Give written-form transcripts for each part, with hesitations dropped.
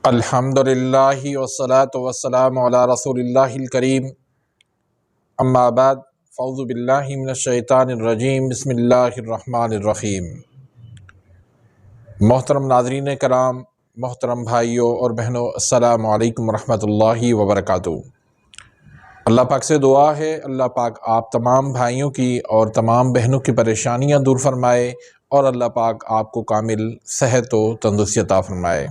الحمدللہ والصلاة والسلام علی رسول اللہ الکریم، اما بعد فاعوذ باللہ من الشیطان الرجیم، بسم اللہ الرحمن الرحیم۔ محترم ناظرین کرام، محترم بھائیوں اور بہنوں، السلام علیکم ورحمۃ اللہ وبرکاتہ۔ اللہ پاک سے دعا ہے اللہ پاک آپ تمام بھائیوں کی اور تمام بہنوں کی پریشانیاں دور فرمائے اور اللہ پاک آپ کو کامل صحت و تندرستی عطا فرمائے۔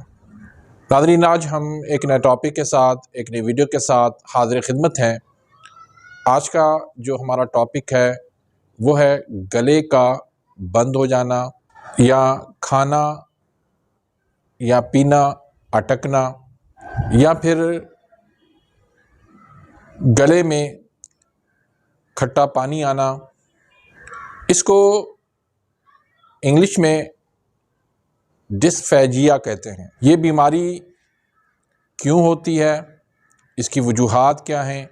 ناظرین، آج ہم ایک نئے ٹاپک کے ساتھ، ایک نئی ویڈیو کے ساتھ حاضر خدمت ہیں۔ آج کا جو ہمارا ٹاپک ہے وہ ہے گلے کا بند ہو جانا یا کھانا یا پینا اٹکنا یا پھر گلے میں کھٹا پانی آنا۔ اس کو انگلش میں ڈسفیجیا کہتے ہیں۔ یہ بیماری کیوں ہوتی ہے، اس کی وجوہات کیا ہیں،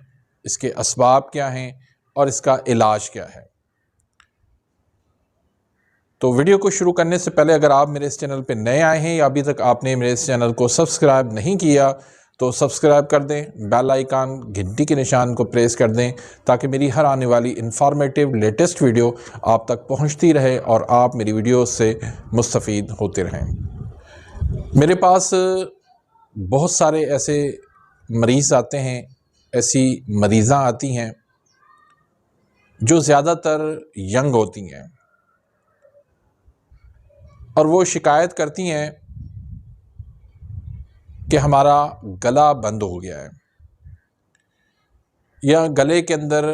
اس کے اسباب کیا ہیں اور اس کا علاج کیا ہے؟ تو ویڈیو کو شروع کرنے سے پہلے اگر آپ میرے اس چینل پہ نئے آئے ہیں یا ابھی تک آپ نے میرے اس چینل کو سبسکرائب نہیں کیا تو سبسکرائب کر دیں، بیل آئیکن گھنٹی کے نشان کو پریس کر دیں تاکہ میری ہر آنے والی انفارمیٹیو لیٹسٹ ویڈیو آپ تک پہنچتی رہے اور آپ میری ویڈیو سے مستفید ہوتے رہیں۔ میرے پاس بہت سارے ایسے مریض آتے ہیں، ایسی مریضاں آتی ہیں جو زیادہ تر ینگ ہوتی ہیں اور وہ شکایت کرتی ہیں کہ ہمارا گلا بند ہو گیا ہے یا گلے کے اندر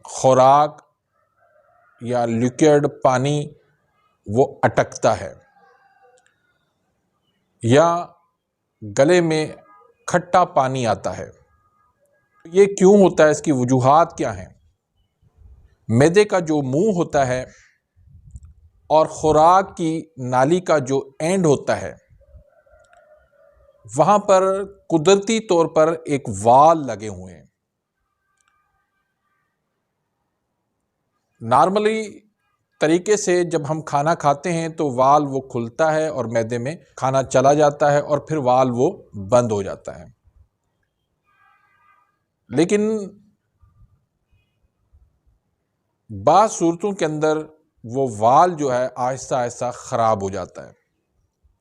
خوراک یا لیکوڈ پانی وہ اٹکتا ہے یا گلے میں کھٹا پانی آتا ہے۔ یہ کیوں ہوتا ہے، اس کی وجوہات کیا ہیں؟ معدے کا جو منہ ہوتا ہے اور خوراک کی نالی کا جو اینڈ ہوتا ہے وہاں پر قدرتی طور پر ایک وال لگے ہوئے ہیں۔ نارملی طریقے سے جب ہم کھانا کھاتے ہیں تو وال وہ کھلتا ہے اور معدے میں کھانا چلا جاتا ہے اور پھر وال وہ بند ہو جاتا ہے، لیکن بعض صورتوں کے اندر وہ وال جو ہے آہستہ آہستہ خراب ہو جاتا ہے۔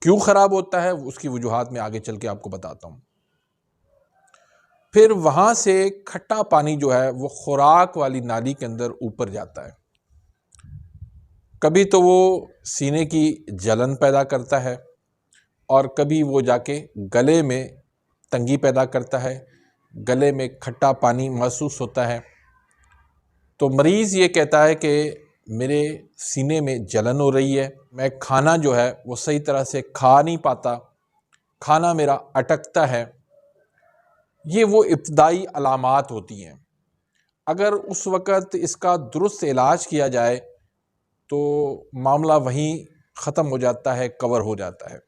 کیوں خراب ہوتا ہے اس کی وجوہات میں آگے چل کے آپ کو بتاتا ہوں۔ پھر وہاں سے کھٹا پانی جو ہے وہ خوراک والی نالی کے اندر اوپر جاتا ہے۔ کبھی تو وہ سینے کی جلن پیدا کرتا ہے اور کبھی وہ جا کے گلے میں تنگی پیدا کرتا ہے، گلے میں کھٹا پانی محسوس ہوتا ہے۔ تو مریض یہ کہتا ہے کہ میرے سینے میں جلن ہو رہی ہے، میں کھانا جو ہے وہ صحیح طرح سے کھا نہیں پاتا، کھانا میرا اٹکتا ہے۔ یہ وہ ابتدائی علامات ہوتی ہیں۔ اگر اس وقت اس کا درست علاج کیا جائے تو معاملہ وہیں ختم ہو جاتا ہے، کور ہو جاتا ہے۔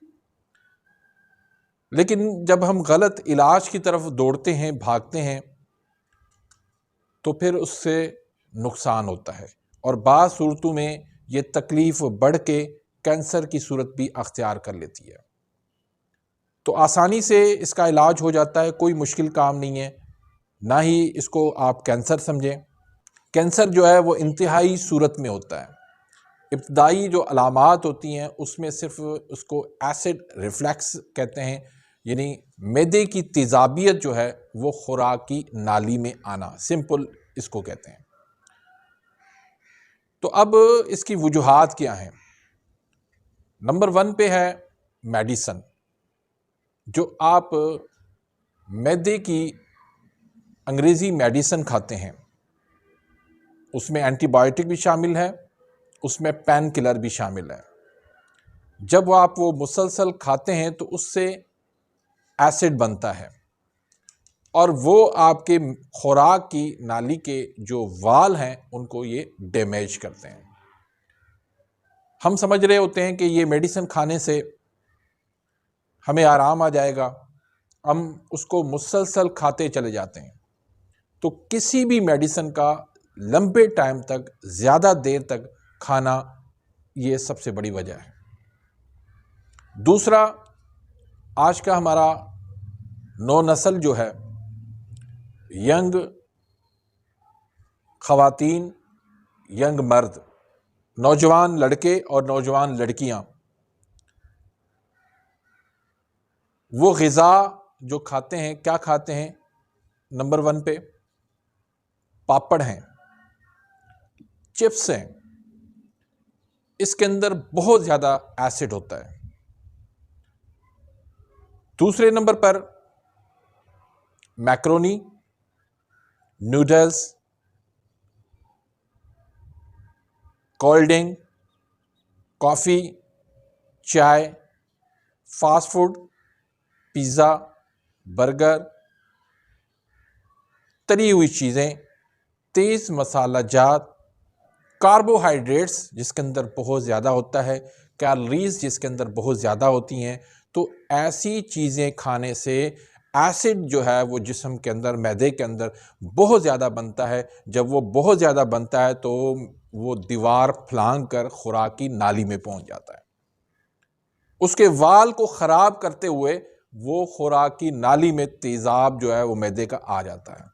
لیکن جب ہم غلط علاج کی طرف دوڑتے ہیں، بھاگتے ہیں، تو پھر اس سے نقصان ہوتا ہے اور بعض صورتوں میں یہ تکلیف بڑھ کے کینسر کی صورت بھی اختیار کر لیتی ہے۔ تو آسانی سے اس کا علاج ہو جاتا ہے، کوئی مشکل کام نہیں ہے، نہ ہی اس کو آپ کینسر سمجھیں۔ کینسر جو ہے وہ انتہائی صورت میں ہوتا ہے۔ ابتدائی جو علامات ہوتی ہیں اس میں صرف اس کو ایسڈ ریفلیکس کہتے ہیں، یعنی معدے کی تیزابیت جو ہے وہ خوراک کی نالی میں آنا، سمپل اس کو کہتے ہیں۔ تو اب اس کی وجوہات کیا ہیں؟ نمبر 1 پہ ہے میڈیسن۔ جو آپ معدے کی انگریزی میڈیسن کھاتے ہیں اس میں اینٹی بائیوٹک بھی شامل ہے، اس میں پین کلر بھی شامل ہے۔ جب آپ وہ مسلسل کھاتے ہیں تو اس سے ایسڈ بنتا ہے اور وہ آپ کے خوراک کی نالی کے جو وال ہیں ان کو یہ ڈیمیج کرتے ہیں۔ ہم سمجھ رہے ہوتے ہیں کہ یہ میڈیسن کھانے سے ہمیں آرام آ جائے گا، ہم اس کو مسلسل کھاتے چلے جاتے ہیں۔ تو کسی بھی میڈیسن کا لمبے ٹائم تک، زیادہ دیر تک کھانا یہ سب سے بڑی وجہ ہے۔ دوسرا، آج کا ہمارا نو نسل جو ہے، ینگ خواتین، ینگ مرد، نوجوان لڑکے اور نوجوان لڑکیاں، وہ غذا جو کھاتے ہیں، کیا کھاتے ہیں؟ نمبر 1 پہ پاپڑ ہیں، چپس ہیں، اس کے اندر بہت زیادہ ایسڈ ہوتا ہے۔ دوسرے نمبر پر میکرونی، نوڈلز، کولڈ ڈرنک، کافی، چائے، فاسٹ فوڈ، پیزا، برگر، تلی ہوئی چیزیں، تیز مسالہ جات، کاربوہائیڈریٹس جس کے اندر بہت زیادہ ہوتا ہے، کیلوریز جس کے اندر بہت زیادہ ہوتی ہیں۔ تو ایسی چیزیں کھانے سے ایسڈ جو ہے وہ جسم کے اندر، معدے کے اندر بہت زیادہ بنتا ہے۔ جب وہ بہت زیادہ بنتا ہے تو وہ دیوار پھلانگ کر خوراکی نالی میں پہنچ جاتا ہے، اس کے وال کو خراب کرتے ہوئے وہ خوراکی نالی میں تیزاب جو ہے وہ معدے کا آ جاتا ہے،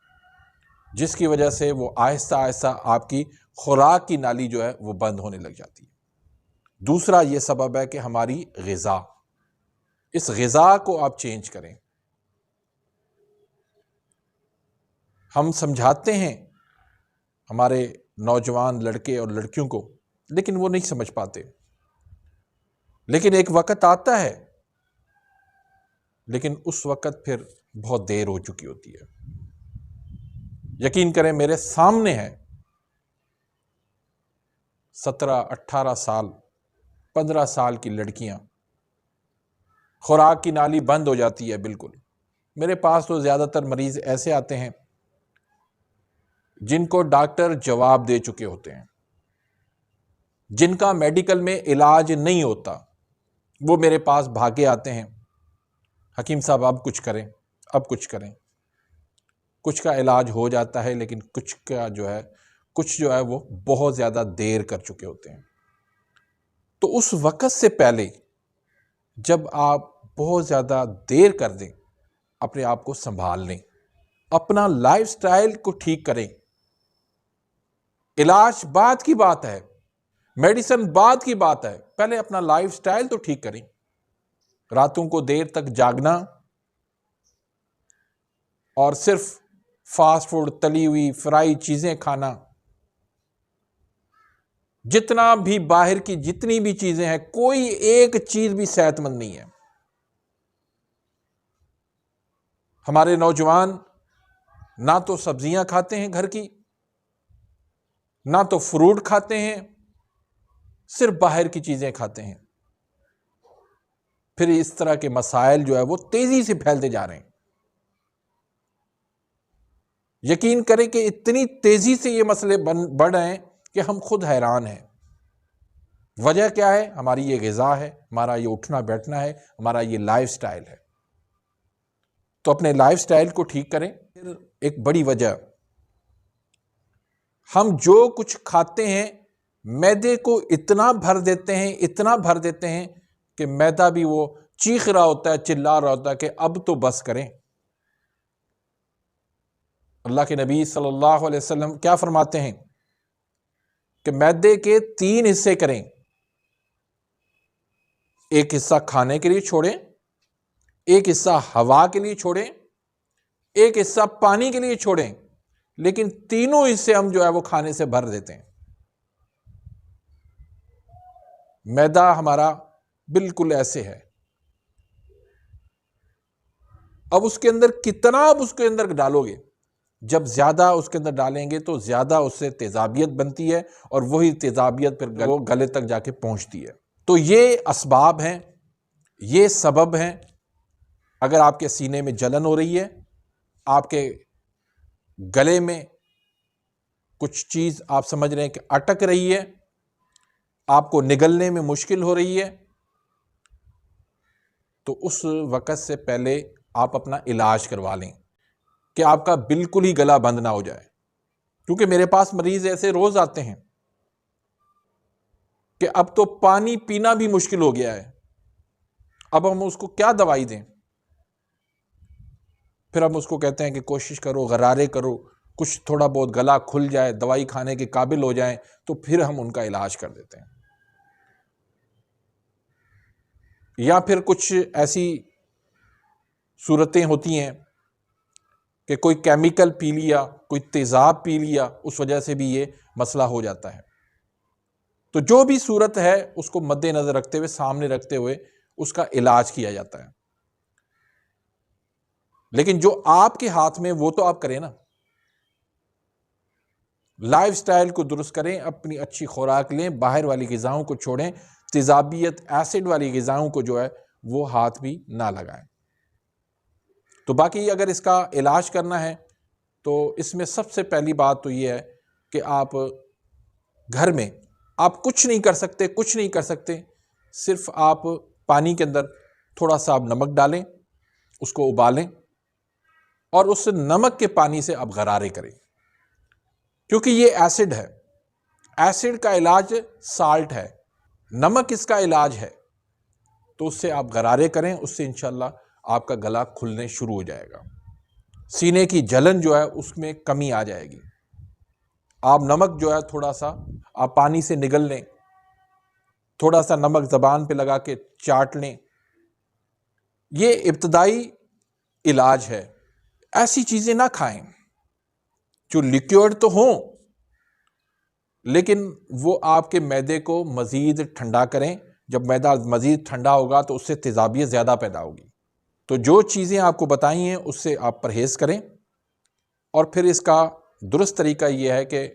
جس کی وجہ سے وہ آہستہ آہستہ آپ کی خوراک کی نالی جو ہے وہ بند ہونے لگ جاتی ہے۔ دوسرا یہ سبب ہے کہ ہماری غذا، اس غذا کو آپ چینج کریں۔ ہم سمجھاتے ہیں ہمارے نوجوان لڑکے اور لڑکیوں کو، لیکن وہ نہیں سمجھ پاتے۔ لیکن ایک وقت آتا ہے، لیکن اس وقت پھر بہت دیر ہو چکی ہوتی ہے۔ یقین کریں، میرے سامنے ہے 17، 18 سال، 15 سال کی لڑکیاں، خوراک کی نالی بند ہو جاتی ہے بالکل۔ میرے پاس تو زیادہ تر مریض ایسے آتے ہیں جن کو ڈاکٹر جواب دے چکے ہوتے ہیں، جن کا میڈیکل میں علاج نہیں ہوتا، وہ میرے پاس بھاگے آتے ہیں، حکیم صاحب اب کچھ کریں، اب کچھ کریں۔ کچھ کا علاج ہو جاتا ہے، لیکن کچھ جو ہے وہ بہت زیادہ دیر کر چکے ہوتے ہیں۔ تو اس وقت سے پہلے جب آپ بہت زیادہ دیر کر دیں، اپنے آپ کو سنبھال لیں، اپنا لائف سٹائل کو ٹھیک کریں۔ علاج بعد کی بات ہے، میڈیسن بعد کی بات ہے، پہلے اپنا لائف سٹائل تو ٹھیک کریں۔ راتوں کو دیر تک جاگنا اور صرف فاسٹ فوڈ، تلی ہوئی فرائی چیزیں کھانا، جتنا بھی باہر کی جتنی بھی چیزیں ہیں، کوئی ایک چیز بھی صحت مند نہیں ہے۔ ہمارے نوجوان نہ تو سبزیاں کھاتے ہیں گھر کی، نہ تو فروٹ کھاتے ہیں، صرف باہر کی چیزیں کھاتے ہیں۔ پھر اس طرح کے مسائل جو ہے وہ تیزی سے پھیلتے جا رہے ہیں۔ یقین کریں کہ اتنی تیزی سے یہ مسئلے بڑھ رہے ہیں کہ ہم خود حیران ہیں۔ وجہ کیا ہے؟ ہماری یہ غذا ہے، ہمارا یہ اٹھنا بیٹھنا ہے، ہمارا یہ لائف سٹائل ہے۔ تو اپنے لائف سٹائل کو ٹھیک کریں۔ پھر ایک بڑی وجہ، ہم جو کچھ کھاتے ہیں معدے کو اتنا بھر دیتے ہیں کہ معدہ بھی وہ چیخ رہا ہوتا ہے، چلا رہا ہوتا ہے کہ اب تو بس کریں۔ اللہ کے نبی صلی اللہ علیہ وسلم کیا فرماتے ہیں کہ معدے کے 3 حصے کریں، ایک حصہ کھانے کے لیے چھوڑیں، ایک حصہ ہوا کے لیے چھوڑیں، ایک حصہ پانی کے لیے چھوڑیں، لیکن تینوں حصے ہم جو ہے وہ کھانے سے بھر دیتے ہیں۔ معدہ ہمارا بالکل ایسے ہے۔ اب اس کے اندر کتنا آپ اس کے اندر ڈالو گے، جب زیادہ اس کے اندر ڈالیں گے تو زیادہ اس سے تیزابیت بنتی ہے، اور وہی تیزابیت پھر وہ گلے تک جا کے پہنچتی ہے۔ تو یہ اسباب ہیں، یہ سبب ہیں۔ اگر آپ کے سینے میں جلن ہو رہی ہے، آپ کے گلے میں کچھ چیز آپ سمجھ رہے ہیں کہ اٹک رہی ہے، آپ کو نگلنے میں مشکل ہو رہی ہے، تو اس وقت سے پہلے آپ اپنا علاج کروا لیں کہ آپ کا بالکل ہی گلا بند نہ ہو جائے۔ کیونکہ میرے پاس مریض ایسے روز آتے ہیں کہ اب تو پانی پینا بھی مشکل ہو گیا ہے، اب ہم اس کو کیا دوائی دیں؟ پھر ہم اس کو کہتے ہیں کہ کوشش کرو، غرارے کرو، کچھ تھوڑا بہت گلا کھل جائے، دوائی کھانے کے قابل ہو جائیں، تو پھر ہم ان کا علاج کر دیتے ہیں۔ یا پھر کچھ ایسی صورتیں ہوتی ہیں کہ کوئی کیمیکل پی لیا، کوئی تیزاب پی لیا، اس وجہ سے بھی یہ مسئلہ ہو جاتا ہے۔ تو جو بھی صورت ہے اس کو مد نظر رکھتے ہوئے، سامنے رکھتے ہوئے اس کا علاج کیا جاتا ہے۔ لیکن جو آپ کے ہاتھ میں وہ تو آپ کریں نا، لائف سٹائل کو درست کریں، اپنی اچھی خوراک لیں، باہر والی غذاؤں کو چھوڑیں، تیزابیت ایسڈ والی غذاؤں کو جو ہے وہ ہاتھ بھی نہ لگائیں۔ تو باقی اگر اس کا علاج کرنا ہے تو اس میں سب سے پہلی بات تو یہ ہے کہ آپ گھر میں آپ کچھ نہیں کر سکتے، صرف آپ پانی کے اندر تھوڑا سا آپ نمک ڈالیں، اس کو ابالیں، اور اس نمک کے پانی سے آپ غرارے کریں، کیونکہ یہ ایسڈ ہے۔ ایسڈ کا علاج سالٹ ہے، نمک اس کا علاج ہے، تو اس سے آپ غرارے کریں، اس سے انشاءاللہ آپ کا گلا کھلنے شروع ہو جائے گا، سینے کی جلن جو ہے اس میں کمی آ جائے گی۔ آپ نمک جو ہے تھوڑا سا آپ پانی سے نگل لیں، تھوڑا سا نمک زبان پہ لگا کے چاٹ لیں، یہ ابتدائی علاج ہے۔ ایسی چیزیں نہ کھائیں جو لیکوئڈ تو ہوں لیکن وہ آپ کے معدے کو مزید ٹھنڈا کریں۔ جب معدہ مزید ٹھنڈا ہوگا تو اس سے تیزابیت زیادہ پیدا ہوگی۔ تو جو چیزیں آپ کو بتائی ہیں اس سے آپ پرہیز کریں، اور پھر اس کا درست طریقہ یہ ہے کہ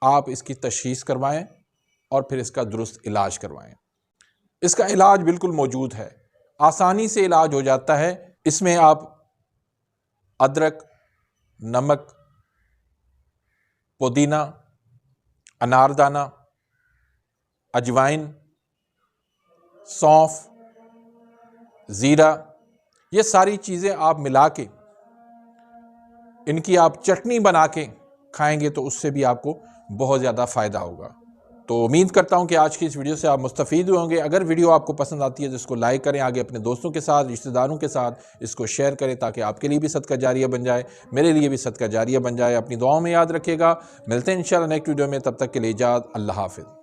آپ اس کی تشخیص کروائیں اور پھر اس کا درست علاج کروائیں۔ اس کا علاج بالکل موجود ہے، آسانی سے علاج ہو جاتا ہے۔ اس میں آپ ادرک، نمک، پودینہ، اناردانہ، اجوائن، سونف، زیرہ، یہ ساری چیزیں آپ ملا کے ان کی آپ چٹنی بنا کے کھائیں گے تو اس سے بھی آپ کو بہت زیادہ فائدہ ہوگا۔ تو امید کرتا ہوں کہ آج کی اس ویڈیو سے آپ مستفید ہوئے ہوں گے۔ اگر ویڈیو آپ کو پسند آتی ہے تو اس کو لائک کریں، آگے اپنے دوستوں کے ساتھ، رشتہ داروں کے ساتھ اس کو شیئر کریں تاکہ آپ کے لیے بھی صدقہ جاریہ بن جائے، میرے لیے بھی صدقہ جاریہ بن جائے۔ اپنی دعاؤں میں یاد رکھیے گا، ملتے ہیں انشاءاللہ نیکسٹ ویڈیو میں، تب تک کے لیے اجازت، اللہ حافظ۔